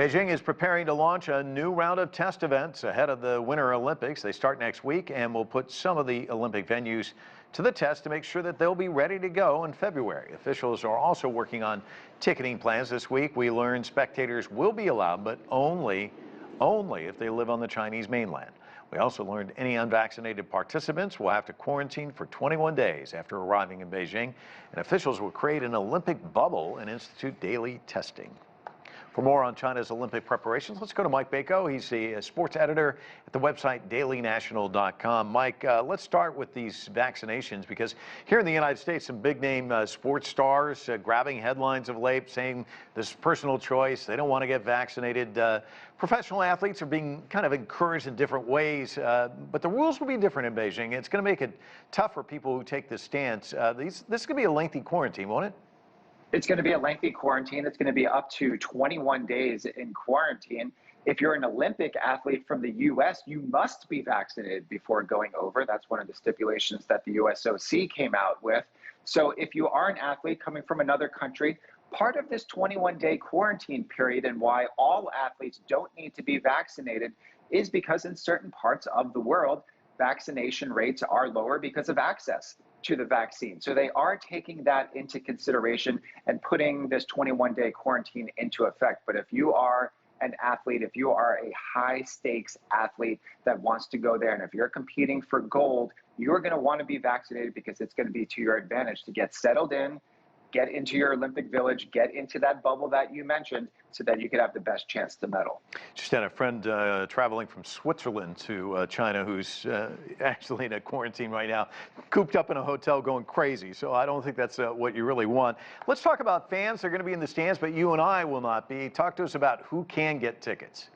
Beijing is preparing to launch a new round of test events ahead of the Winter Olympics. They start next week and will put some of the Olympic venues to the test to make sure that they'll be ready to go in February. Officials are also working on ticketing plans this week. We learned spectators will be allowed, but only if they live on the Chinese mainland. We also learned any unvaccinated participants will have to quarantine for 21 days after arriving in Beijing, and officials will create an Olympic bubble and institute daily testing. For more on China's Olympic preparations, let's go to Mike Bako. He's the sports editor at the website dailynational.com. Mike, let's start with these vaccinations, because here in the United States, some big-name sports stars grabbing headlines of late, saying this is personal choice. They don't want to get vaccinated. Professional athletes are being kind of encouraged in different ways, but the rules will be different in Beijing. It's going to make it tough for people who take this stance. This is going to be a lengthy quarantine, won't it? It's going to be a lengthy quarantine. It's going to be up to 21 days in quarantine. If you're an Olympic athlete from the U.S., you must be vaccinated before going over. That's one of the stipulations that the USOC came out with. So if you are an athlete coming from another country, part of this 21-day quarantine period and why all athletes don't need to be vaccinated is because in certain parts of the world, vaccination rates are lower because of access to the vaccine. So they are taking that into consideration and putting this 21-day quarantine into effect. But if you are an athlete, if you are a high stakes athlete that wants to go there, and if you're competing for gold, you're going to want to be vaccinated because it's going to be to your advantage to get settled in, get into your Olympic village, get into that bubble that you mentioned so that you could have the best chance to medal. Just had a friend traveling from Switzerland to China who's actually in a quarantine right now, cooped up in a hotel going crazy. So I don't think that's what you really want. Let's talk about fans. They're going to be in the stands, but you and I will not be. Talk to us about who can get tickets.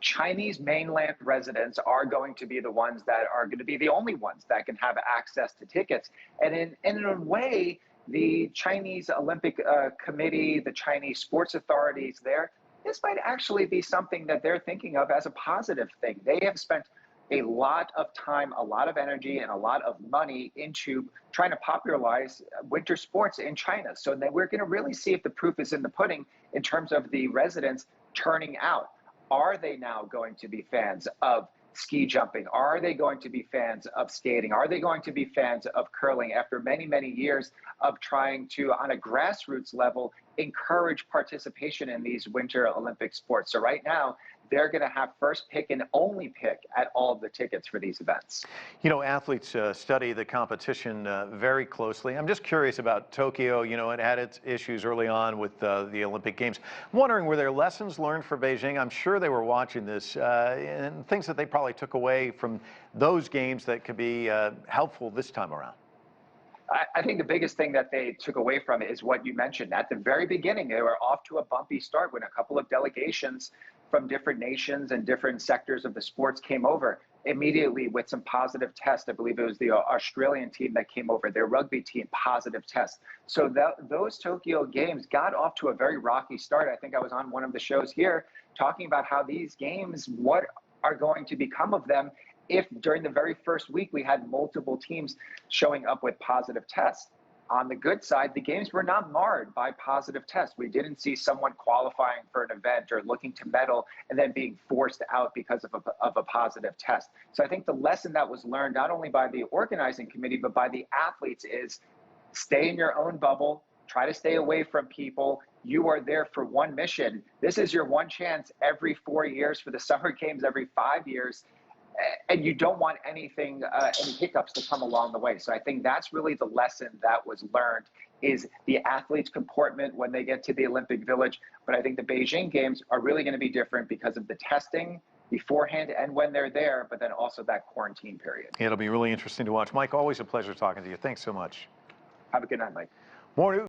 Chinese mainland residents are going to be the ones that are going to be the only ones that can have access to tickets. And in a way, the Chinese Olympic Committee, the Chinese sports authorities there, this might actually be something that they're thinking of as a positive thing. They have spent a lot of time, a lot of energy, and a lot of money into trying to popularize winter sports in China. So that we're going to really see if the proof is in the pudding in terms of the residents turning out. Are they now going to be fans of ski jumping? Are they going to be fans of skating? Are they going to be fans of curling after many, many years of trying to, on a grassroots level, encourage participation in these Winter Olympic sports? So right now, they're going to have first pick and only pick at all of the tickets for these events. You know, athletes study the competition very closely. I'm just curious about Tokyo. You know, it had its issues early on with the Olympic Games. I'm wondering, were there lessons learned for Beijing? I'm sure they were watching this and things that they probably took away from those games that could be helpful this time around. I think the biggest thing that they took away from it is what you mentioned. At the very beginning, they were off to a bumpy start when a couple of delegations from different nations and different sectors of the sports came over immediately with some positive tests. I believe it was the Australian team that came over, their rugby team, positive tests. So those Tokyo Games got off to a very rocky start. I think I was on one of the shows here talking about how these games, what are going to become of them if during the very first week we had multiple teams showing up with positive tests. On the good side, the games were not marred by positive tests. We didn't see someone qualifying for an event or looking to medal and then being forced out because of a positive test. So I think the lesson that was learned not only by the organizing committee, but by the athletes is stay in your own bubble, try to stay away from people. You are there for one mission. This is your one chance every 4 years for the Summer Games, every 5 years. And you don't want anything, any hiccups to come along the way. So I think that's really the lesson that was learned, is the athletes' comportment when they get to the Olympic Village. But I think the Beijing Games are really going to be different because of the testing beforehand and when they're there, but then also that quarantine period. It'll be really interesting to watch. Mike, always a pleasure talking to you. Thanks so much. Have a good night, Mike. More news.